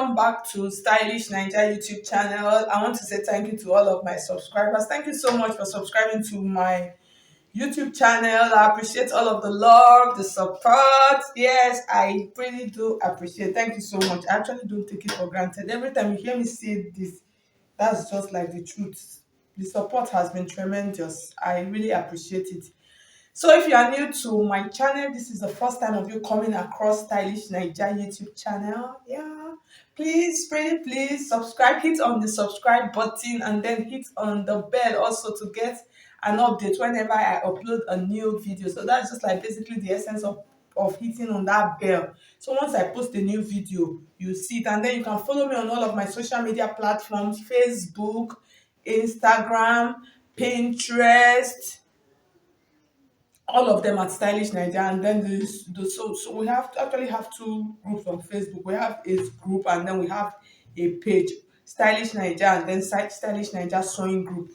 welcome back to Stylish Naija YouTube channel. I want to say thank you to all of my subscribers. Thank you so much for subscribing to my YouTube channel. I appreciate all of the love, the support. Yes, I really do appreciate. Thank you so much. I actually don't take it for granted. Every time you hear me say this, that's just like the truth. The support has been tremendous. I really appreciate it. So if you are new to my channel, this is the first time of you coming across Stylish Naija YouTube channel. Yeah, please, pretty please subscribe, hit on the subscribe button and then hit on the bell also to get an update whenever I upload a new video. So that's just like basically the essence of hitting on that bell. So once I post a new video, you see it, and then you can follow me on all of my social media platforms: Facebook, Instagram, Pinterest, all of them at Stylish Naija. And then so we have actually have two groups on Facebook. We have a group and then we have a page, Stylish Naija, and then Stylish Naija sewing group.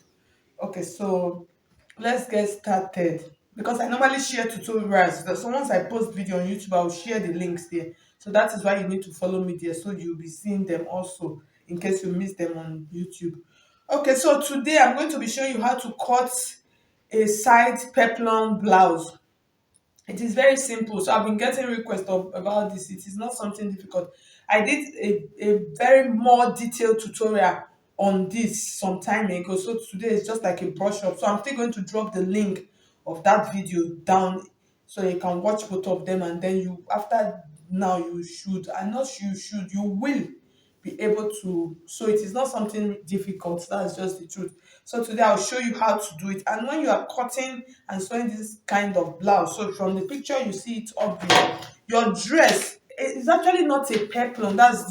Okay, so let's get started, because I normally share tutorials. So once I post video on YouTube, I'll share the links there. So that is why you need to follow me there, so you'll be seeing them also in case you miss them on YouTube. Okay, so today I'm going to be showing you how to cut a side peplum blouse. It is very simple. So I've been getting requests about this. It is not something difficult. I did a very more detailed tutorial on this some time ago. So today is just like a brush up. So I'm still going to drop the link of that video down so you can watch both of them, and then you, after now, you should, and not you should, you will be able to. So it is not something difficult. That's just the truth. So today I'll show you how to do it. And when you are cutting and sewing this kind of blouse, so from the picture you see it up there, your dress is actually not a peplum. That's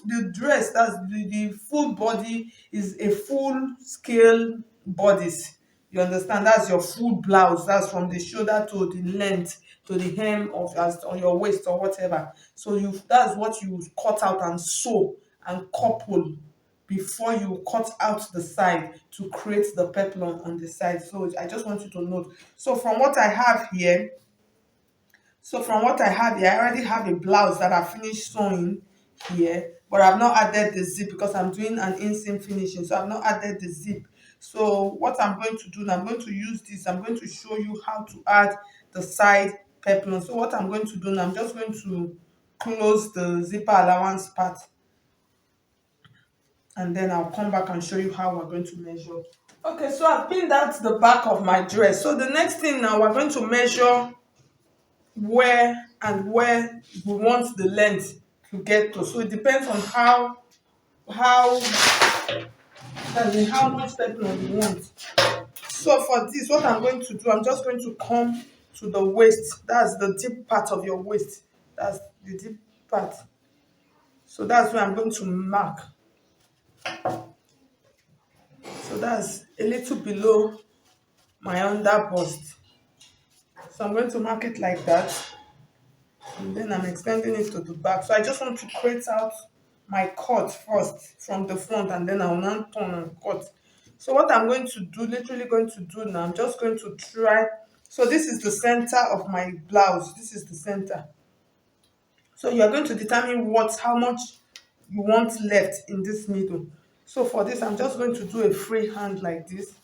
the dress. That's the full body is a full scale bodice. You understand? That's your full blouse. That's from the shoulder to the length to the hem of as on your waist or whatever. So you, that's what you cut out and sew and couple before you cut out the side to create the peplum on the side. So I just want you to note. So from what I have here, I already have a blouse that I finished sewing here, but I've not added the zip because I'm doing an inseam finishing. So I've not added the zip. So what I'm going to do now, I'm going to use this. I'm going to show you how to add the side peplum. So what I'm going to do now, I'm just going to close the zipper allowance part, and then I'll come back and show you how we're going to measure. Okay, so I've pinned out the back of my dress. So the next thing now, we're going to measure where we want the length to get to. So it depends on how how much peplum you want. So for this, what I'm going to do, I'm just going to come to the waist. That's the deep part of your waist. That's the deep part. So that's where I'm going to mark. So that's a little below my under bust. So I'm going to mark it like that, and then I'm extending it to the back. So I just want to create out my cut first from the front, and then I'll now turn and cut. So what I'm going to do, literally going to do now, I'm just going to try. So this is the center of my blouse. This is the center. So you're going to determine how much you want left in this middle. So for this, I'm just going to do a free hand like this.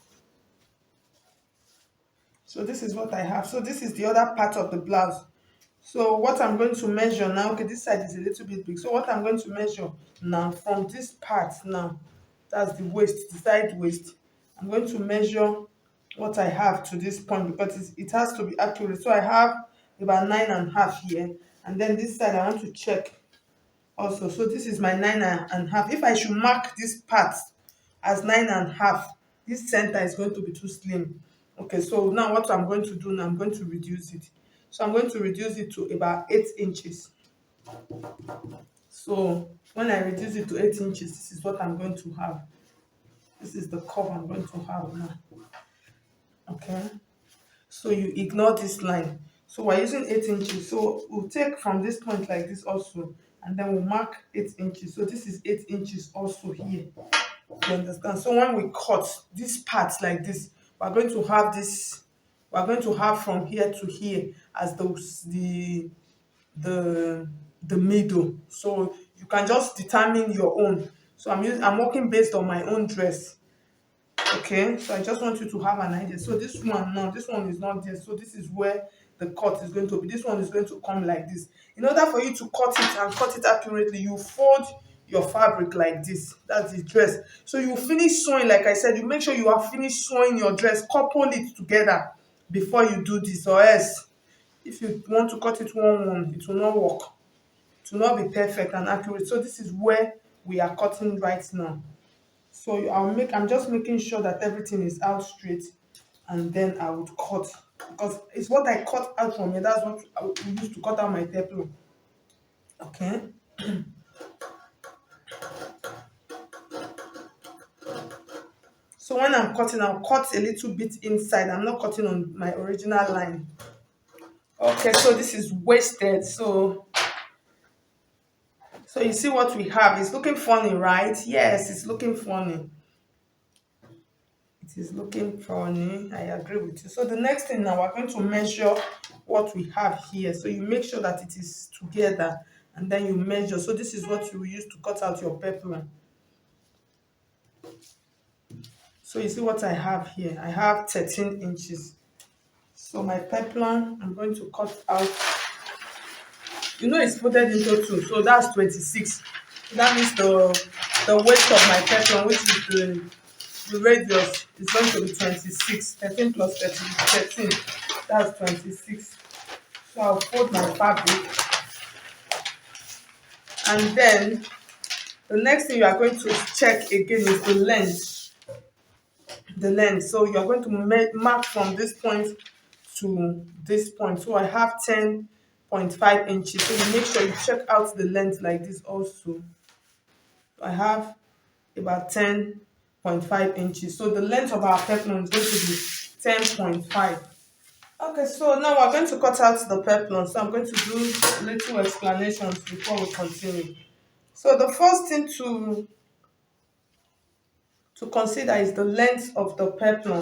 So this is what I have. So this is the other part of the blouse. So what I'm going to measure now, okay, this side is a little bit big. So what I'm going to measure now from this part now, that's the waist, the side waist. I'm going to measure what I have to this point, because it has to be accurate. So I have about 9.5 here. And then this side I want to check also. So this is my 9.5. If I should mark this part as 9.5, this center is going to be too slim. Okay, so now what I'm going to do now, I'm going to reduce it. So I'm going to reduce it to about 8 inches. So when I reduce it to 8 inches, this is what I'm going to have. This is the curve I'm going to have now. Okay, so you ignore this line. So we're using 8 inches. So we'll take from this point like this also, and then we'll mark 8 inches. So this is 8 inches also here. You understand? So when we cut this part like this, we're going to have this. We're going to have from here to here as the middle. So You can just determine your own. So I'm working based on my own dress. Okay, so I just want you to have an idea. So this one now, this one is not there. So this is where the cut is going to be. This one is going to come like this. In order for you to cut it and cut it accurately, you fold your fabric like this. That's the dress. So you finish sewing, like I said, you make sure you have finished sewing your dress, couple it together before you do this, or else if you want to cut it one, it will not work. It will not be perfect and accurate. So this is where we are cutting right now. So I'm just making sure that everything is out straight, and then I would cut, because it's what I cut out from here. That's what I would use to cut out my peplum. Okay. So when I'm cutting, I'll cut a little bit inside. I'm not cutting on my original line. Okay, so this is wasted. So you see what we have. It's looking funny, right? Yes, it's looking funny. It is looking funny. I agree with you. So the next thing now, we're going to measure what we have here. So you make sure that it is together, and then you measure. So this is what you will use to cut out your peplum. So you see what I have here. I have 13 inches. So my peplum, I'm going to cut out. You know it's folded into two, so that's 26. So that means the weight of my peplum, which is the radius, is going to be 26. 13 plus 13, that's 26. So I'll fold my fabric, and then the next thing you are going to check again is the length. The length. So you are going to mark from this point to this point. So I have 10.5 inches. So you make sure you check out the length like this also. I have about 10.5 inches. So the length of our peplum is going to be 10.5. Okay, so now we're going to cut out the peplum. So I'm going to do little explanations before we continue. So the first thing to consider is the length of the peplum.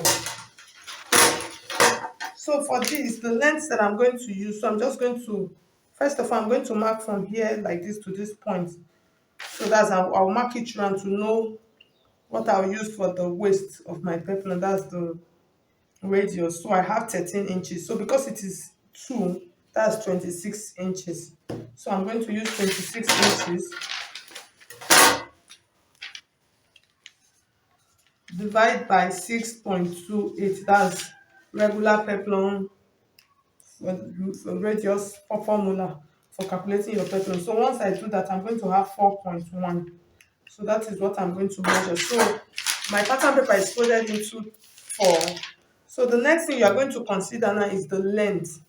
So for this, the length that I'm going to use, so I'm just going to, first of all, I'm going to mark from here like this to this point. So that's, I'll mark each round to know what I'll use for the waist of my peplum. That's the radius. So I have 13 inches. So because it is 2, that's 26 inches. So I'm going to use 26 inches. Divide by 6.28. That's regular peplum for radius for formula for calculating your peplum. So once I do that, I'm going to have 4.1. So that is what I'm going to measure. So my pattern paper is folded into 4. So the next thing you are going to consider now is the length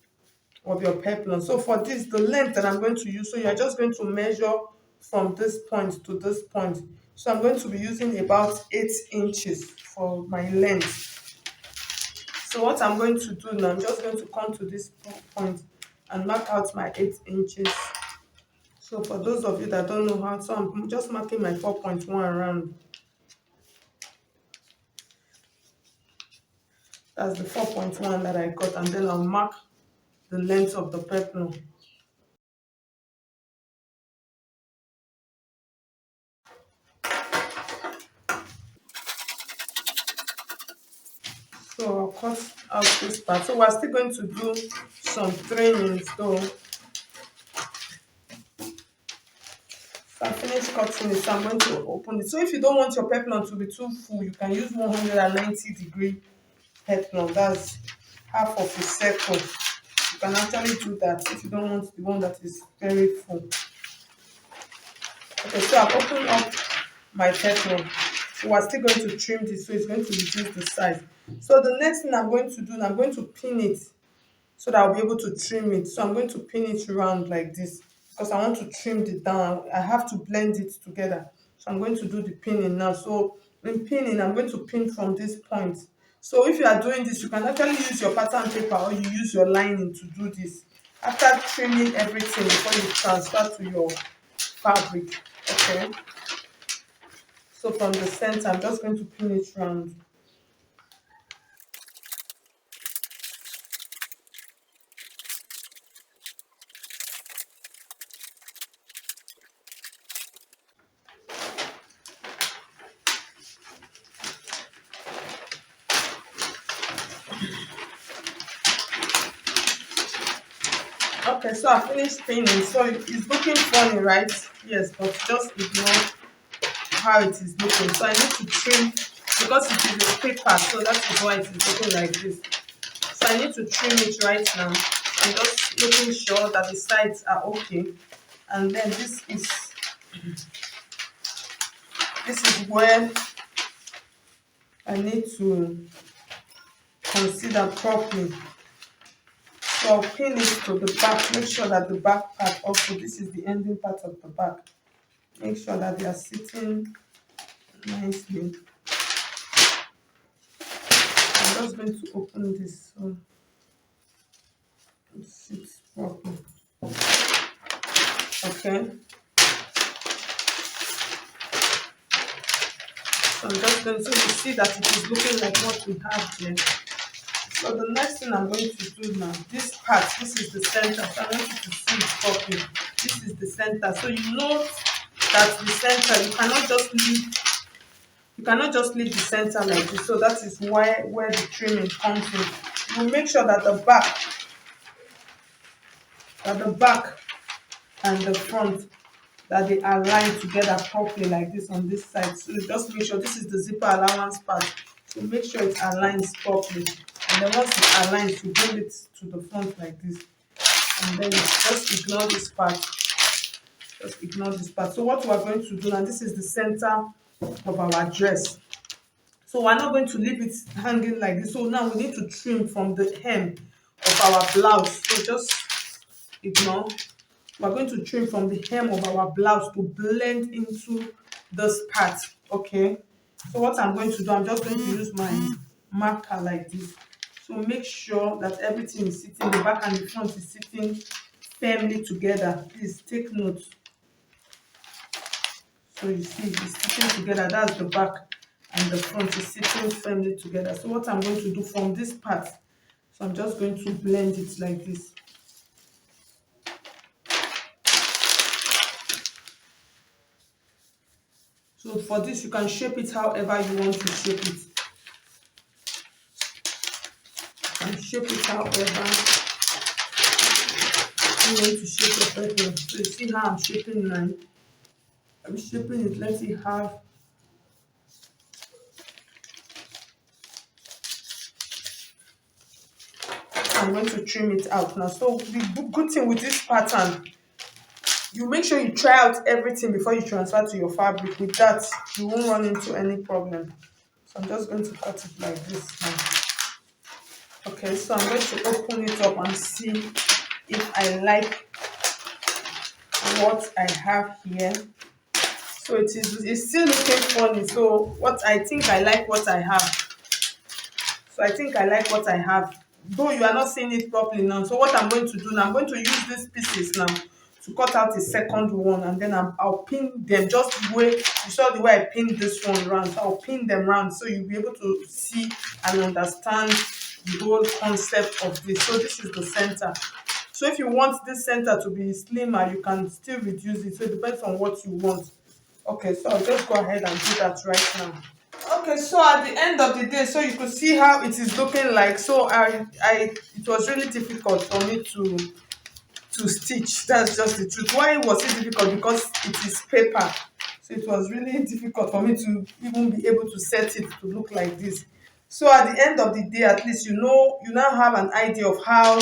of your peplum. So for this, the length that I'm going to use, so you're just going to measure from this point to this point. So I'm going to be using about 8 inches for my length. So what I'm going to do now, I'm just going to come to this point and mark out my 8 inches. So for those of you that don't know how, so I'm just marking my 4.1 around. That's the 4.1 that I got, and then I'll mark the length of the peplum. So I'll cut out this part. So we're still going to do some trainings though. So I finished cutting it, so I'm going to open it. So if you don't want your peplum to be too full, you can use 190-degree peplum. That's half of a circle. You can actually do that if you don't want the one that is very full. Okay, so I've opened up my peplum. So we're still going to trim this, so it's going to reduce the size. So the next thing I'm going to do, I'm going to pin it so that I'll be able to trim it. So I'm going to pin it around like this because I want to trim it down. I have to blend it together. So I'm going to do the pinning now. So in pinning, I'm going to pin from this point. So if you are doing this, you can actually use your pattern paper or you use your lining to do this. After trimming everything before you transfer to your fabric. Okay. So from the center, I'm just going to pin it round. Okay, so I finished pinning. So it's looking funny, right? Yes, but just ignore how it is looking. So I need to trim because it is a paper, so that is why it is looking like this. So I need to trim it right now. I'm just making sure that the sides are okay. And then this is where I need to consider properly. So I'll pin it to the back. Make sure that the back part also, this is the ending part of the back. Make sure that they are sitting nicely. I'm just going to open this so it sits properly. Okay. So I'm just going to see that it is looking like what we have here. So the next thing I'm going to do now, this part, this is the center. So I want you to see it properly. This is the center. So you know that the center, you cannot just leave the center like this. So that is where the trimming comes in. You make sure that the back and the front, that they align together properly like this on this side. So just make sure this is the zipper allowance part. So make sure it aligns properly. And then once it aligns, you bring it to the front like this. And then just ignore this part. Just ignore this part. So what we are going to do now, this is the center of our dress. So we're not going to leave it hanging like this. So now we need to trim from the hem of our blouse. So just ignore. We're going to trim from the hem of our blouse to blend into this part. Okay. So what I'm going to do, I'm just going to use my marker like this. So make sure that everything is sitting, the back and the front is sitting firmly together. Please take note. So you see it's sitting together. That's the back and the front is sitting firmly together. So what I'm going to do from this part, so I'm just going to blend it like this. So for this, you can shape it however you want to shape it. You can shape it however you want to shape your peplum. So you see how I'm shaping mine. I'm shaping it, let it have I'm going to trim it out now. So the good thing with this pattern, you make sure you try out everything before you transfer to your fabric. With that, you won't run into any problem. So I'm just going to cut it like this now. Okay, so I'm going to open it up and see if I like what I have here. So it's still looking funny. So what I think I like what I have. So I think I like what I have. Though you are not seeing it properly now. So what I'm going to do now, I'm going to use these pieces now to cut out a second one, and then I'll pin them just the way you saw the way I pinned this one round. So I'll pin them round so you'll be able to see and understand the whole concept of this. So this is the center. So if you want this center to be slimmer, you can still reduce it. So it depends on what you want. Okay, so I'll just go ahead and do that right now. Okay, so at the end of the day, so you could see how it is looking like. So it was really difficult for me to stitch. That's just the truth. Why was it difficult? Because it is paper. So it was really difficult for me to even be able to set it to look like this. So at the end of the day, at least you now have an idea of how,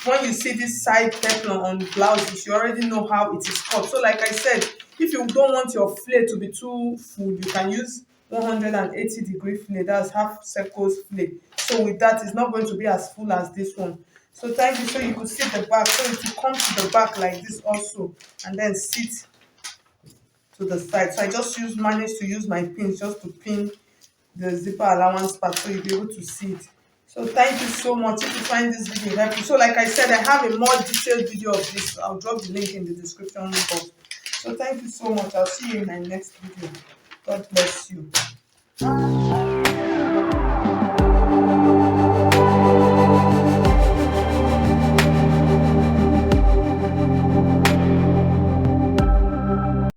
when you see this side peplum on blouses, you already know how it is cut. So like I said, if you don't want your flare to be too full, you can use 180-degree flare. That's half circles flare. So with that, it's not going to be as full as this one. So thank you. So you could see the back. So it will come to the back like this also, and then sit to the side. So I just managed to use my pins just to pin the zipper allowance part so you'll be able to see it. So thank you so much. If you find this video helpful, so like I said, I have a more detailed video of this. I'll drop the link in the description box. So thank you so much. I'll see you in my next video. God bless you.